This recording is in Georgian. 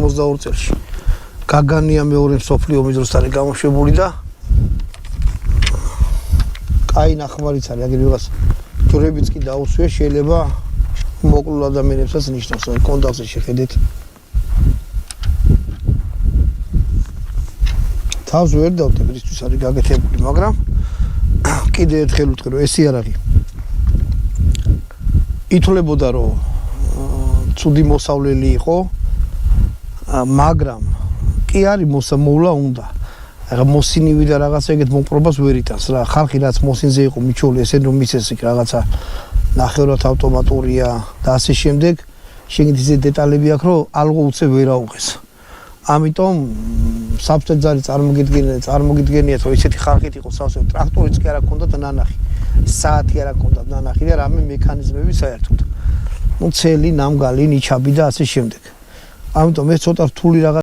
1952 წელს გაგანია მეორე მსოფლიო ომის დროს არის გამოშვებული და კაი ნახმარიც არის აგერ ვიღაც ჯვრებიც კი დაუსვია შეიძლება მოკლულ ადამიანებსაც ნიშნავს რომ კონტაქტზე შეხედეთ თავს ვერ დავდებ რისთვის არის გაკეთებული მაგრამ კიდე ერთხელ ვთქვი რომ ეს იარაღი ითვლებოდა რომ ცუდი მოსავლელი იყო მაგრამ კი არის მოსამოვლა უნდა ახლა მოსინივი და რაღაცა ეგეთ მოპყრობას ვერ იტანს რა ხალხი რაც მოსინზე იყო მიჩვეული ესენ რომ მისცეს იქ რაღაცა ნახევრად ავტომატურია და ასე შემდეგ შეგით ისე დეტალები აქვს რომ ალღო უცებ ვერ აუღეს ამიტომ საბჭოთძარი წარმოგიდგენიათ რომ ისეთი ხალხით იყო სავსე ტრაქტორიც კი არ ჰქონდათ ნანახი საათი არ ჰქონდათ ნანახი და რამე მექანიზმები საერთოდ ну цели ნამგალი ნიჩაბი და ასე შემდეგ ამიტომ ეს ცოტა რთული რაღაც